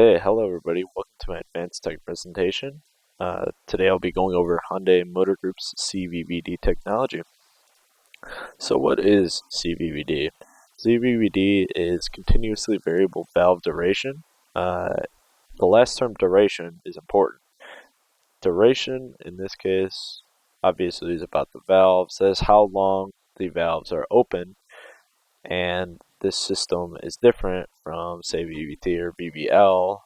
Hey, hello everybody. Welcome to my advanced tech presentation. Today I'll be going over Hyundai Motor Group's CVVD technology. So what is CVVD? CVVD is continuously variable valve duration. The last term duration is important. Duration in this case obviously is about the valves. That is how long the valves are open, and this system is different from, say, VVT or VVL,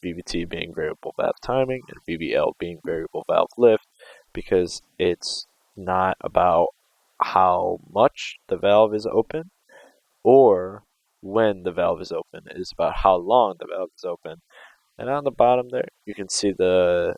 VVT being variable valve timing and VVL being variable valve lift, because it's not about how much the valve is open or when the valve is open. It is about how long the valve is open. And on the bottom there, you can see the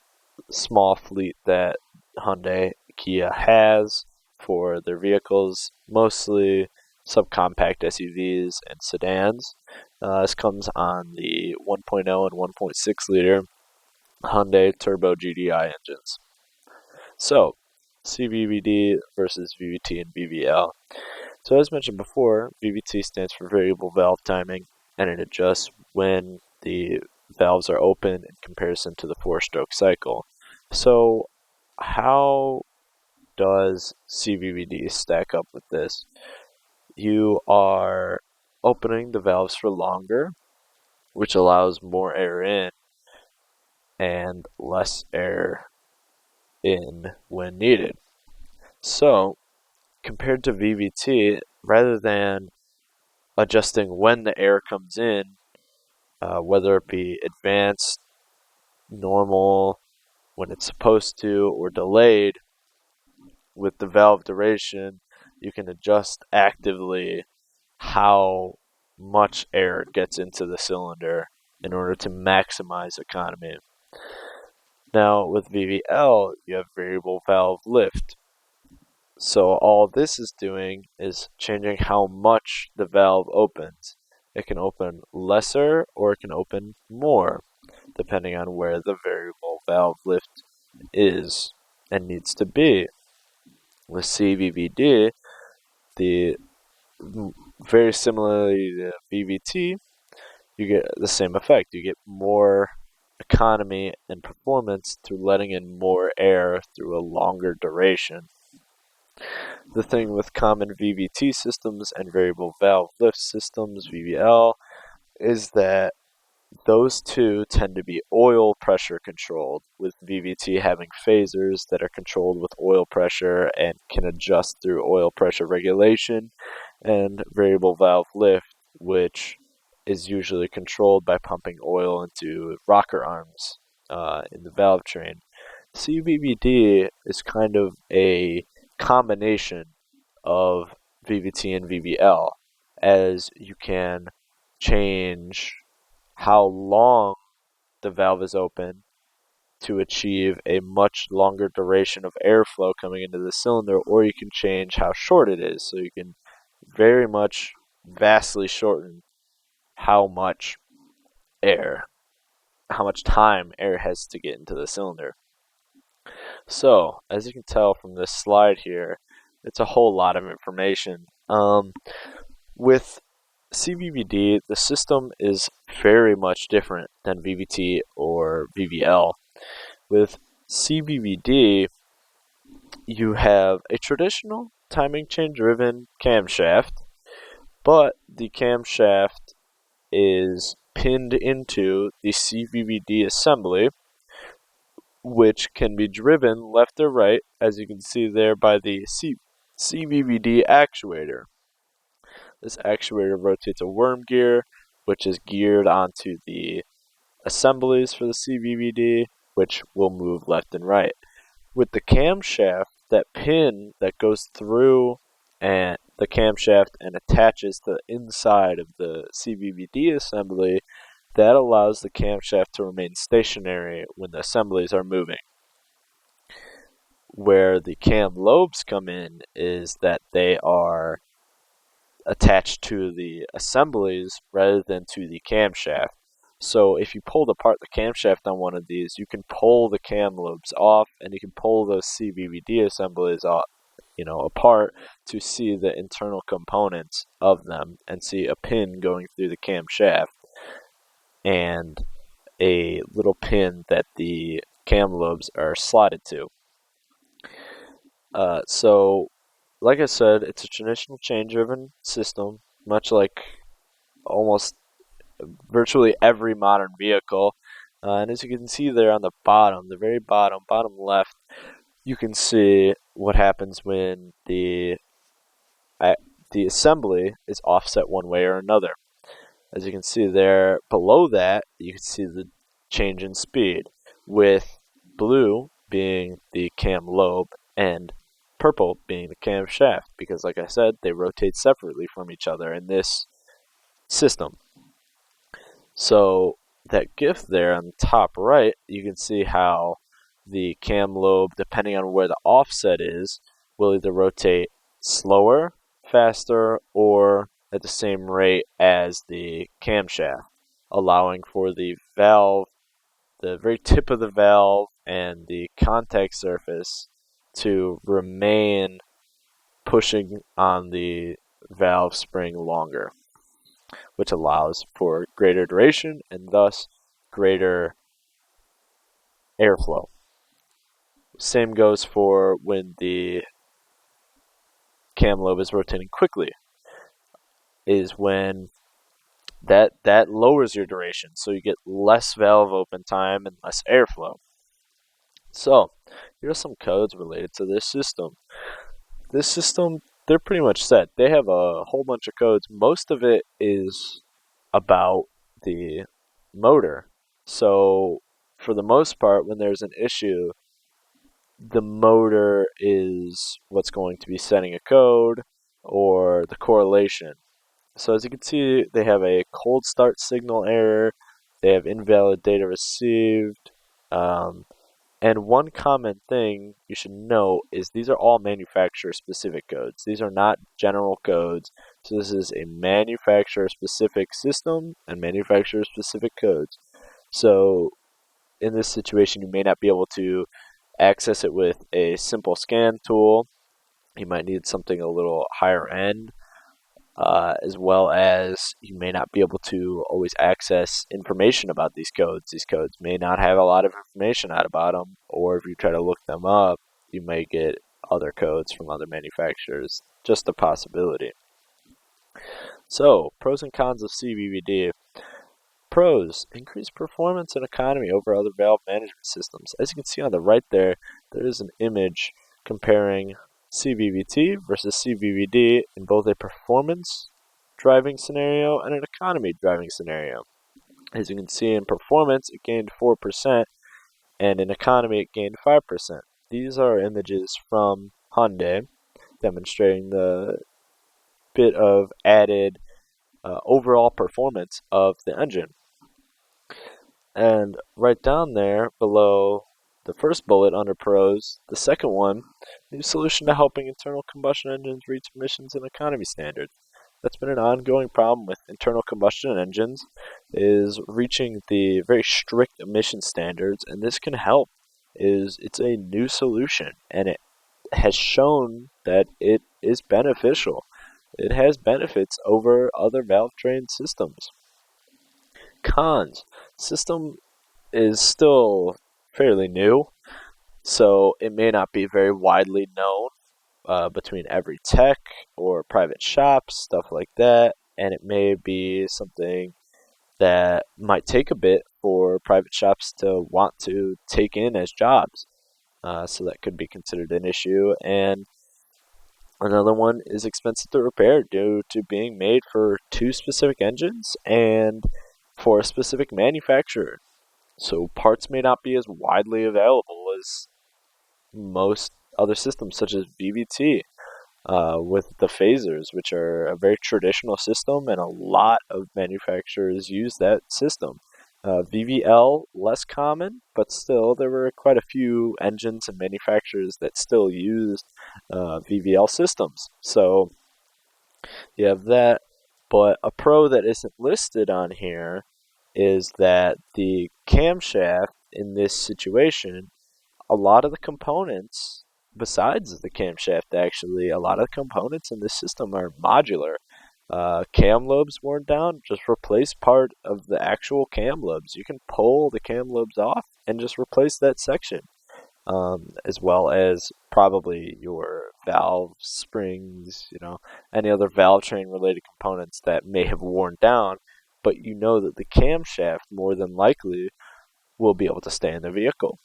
small fleet that Hyundai Kia has for their vehicles, mostly subcompact SUVs and sedans. This comes on the 1.0 and 1.6 liter Hyundai Turbo GDI engines. So, CVVD versus VVT and VVL. So as mentioned before, VVT stands for variable valve timing, and it adjusts when the valves are open in comparison to the four-stroke cycle. So how does CVVD stack up with this? You are opening the valves for longer, which allows more air in and less air in when needed. So compared to VVT, rather than adjusting when the air comes in, whether it be advanced, normal, when it's supposed to, or delayed, with the valve duration, you can adjust actively how much air gets into the cylinder in order to maximize economy. Now, with VVL, you have variable valve lift. So all this is doing is changing how much the valve opens. It can open lesser or it can open more, depending on where the variable valve lift is and needs to be. With CVVD, the very similarly to VVT, you get the same effect. You get more economy and performance through letting in more air through a longer duration. The thing with common VVT systems and variable valve lift systems, VVL, is that those two tend to be oil pressure controlled, with VVT having phasers that are controlled with oil pressure and can adjust through oil pressure regulation, and variable valve lift, which is usually controlled by pumping oil into rocker arms in the valve train. CVVD is kind of a combination of VVT and VVL, as you can change how long the valve is open to achieve a much longer duration of airflow coming into the cylinder, or you can change how short it is. So you can very much vastly shorten how much air, how much time air has to get into the cylinder. So, as you can tell from this slide here, it's a whole lot of information. With CVVD, the system is very much different than VVT or VVL. With CVVD, you have a traditional timing chain driven camshaft, but the camshaft is pinned into the CVVD assembly, which can be driven left or right, as you can see there by the CVVD actuator. This actuator rotates a worm gear, which is geared onto the assemblies for the CVVD, which will move left and right. With the camshaft, that pin that goes through and the camshaft and attaches to the inside of the CVVD assembly, that allows the camshaft to remain stationary when the assemblies are moving. Where the cam lobes come in is that they are attached to the assemblies rather than to the camshaft. So if you pulled apart the camshaft on one of these, you can pull the cam lobes off, and you can pull those CVVD assemblies off, apart, to see the internal components of them and see a pin going through the camshaft. And a little pin that the cam lobes are slotted to. So, like I said, it's a traditional chain-driven system, much like almost virtually every modern vehicle. And as you can see there on the bottom, the very bottom, bottom left, you can see what happens when the assembly is offset one way or another. As you can see there below that, you can see the change in speed, with blue being the cam lobe and purple being the cam shaft, because like I said, they rotate separately from each other in this system. So that GIF there on the top right, you can see how the cam lobe, depending on where the offset is, will either rotate slower, faster, or at the same rate as the camshaft, allowing for the valve, the very tip of the valve, and the contact surface to remain pushing on the valve spring longer, which allows for greater duration and thus greater airflow. Same goes for when the cam lobe is rotating quickly, is when that lowers your duration, so you get less valve open time and less airflow. So here are some codes related to this system. This system, they're pretty much set. They have a whole bunch of codes. Most of it is about the motor. So for the most part, when there's an issue, the motor is what's going to be setting a code or the correlation. So as you can see, they have a cold start signal error, they have invalid data received, and one common thing you should know is these are all manufacturer specific codes. These are not general codes. So this is a manufacturer specific system and manufacturer specific codes. So in this situation, you may not be able to access it with a simple scan tool. You might need something a little higher end, as well as you may not be able to always access information about these codes. These codes may not have a lot of information out about them, or if you try to look them up, you may get other codes from other manufacturers. Just a possibility. So, pros and cons of CVVD. Pros: increased performance and economy over other valve management systems. As you can see on the right there is an image comparing CVVT versus CVVD in both a performance driving scenario and an economy driving scenario. As you can see, in performance it gained 4%, and in economy it gained 5%. These are images from Hyundai demonstrating the bit of added overall performance of the engine. And right down there below the first bullet under pros, the second one, new solution to helping internal combustion engines reach emissions and economy standards. That's been an ongoing problem with internal combustion engines, is reaching the very strict emission standards, and this can help. It's a new solution, and it has shown that it is beneficial. It has benefits over other valve train systems. Cons: system is still fairly new, so it may not be very widely known between every tech or private shops, stuff like that, and it may be something that might take a bit for private shops to want to take in as jobs. So that could be considered an issue. And another one is expensive to repair due to being made for two specific engines and for a specific manufacturer. So parts may not be as widely available as most other systems, such as VVT, with the phasers, which are a very traditional system, and a lot of manufacturers use that system. VVL, less common, but still there were quite a few engines and manufacturers that still used VVL systems. So you have that, but a pro that isn't listed on here is that the camshaft in this situation, a lot of the components, besides the camshaft actually, a lot of the components in this system are modular. cam lobes worn down, just replace part of the actual cam lobes. You can pull the cam lobes off and just replace that section, as well as probably your valve springs, any other valve train related components that may have worn down, but you know that the camshaft more than likely will be able to stay in the vehicle.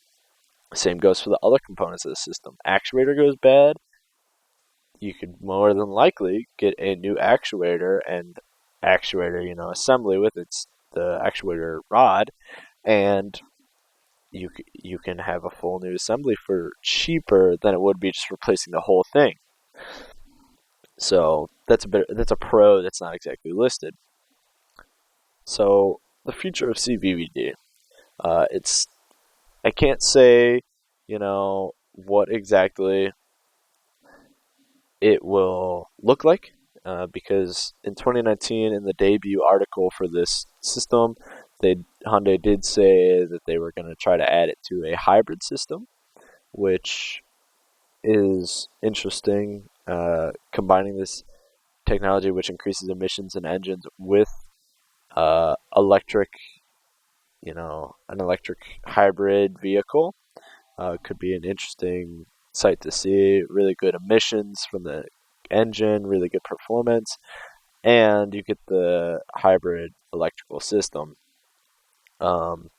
Same goes for the other components of the system. Actuator goes bad, you could more than likely get a new actuator and actuator, assembly with the actuator rod, and you can have a full new assembly for cheaper than it would be just replacing the whole thing. So that's a pro that's not exactly listed. So the future of CVVD, it's I can't say, what exactly it will look like, because in 2019, in the debut article for this system, Hyundai did say that they were going to try to add it to a hybrid system, which is interesting, combining this technology, which increases emissions in engines, with electric, an electric hybrid vehicle. Could be an interesting sight to see. Really good emissions from the engine, really good performance, and you get the hybrid electrical system. Um,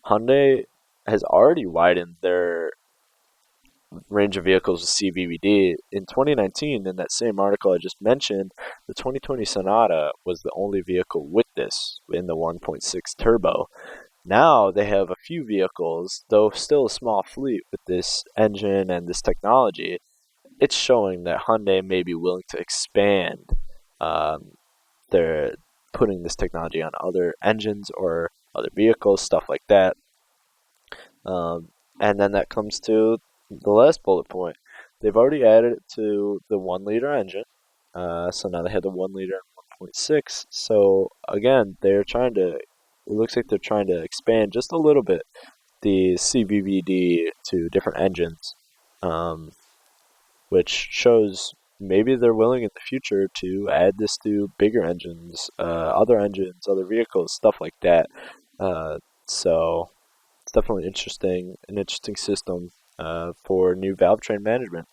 Hyundai has already widened their range of vehicles with CVVD. In 2019, in that same article I just mentioned, the 2020 Sonata was the only vehicle with this in the 1.6 turbo. Now they have a few vehicles, though still a small fleet, with this engine and this technology. It's showing that Hyundai may be willing to expand um, their putting this technology on other engines or other vehicles, stuff like that. Um, and then that comes to the last bullet point. They've already added it to the 1 liter engine. So now they have the 1 liter and 1.6. So again, it looks like they're trying to expand just a little bit the CVVD to different engines, um, which shows maybe they're willing in the future to add this to bigger engines, other vehicles, stuff like that. So it's definitely an interesting system for new valve train management.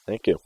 Thank you.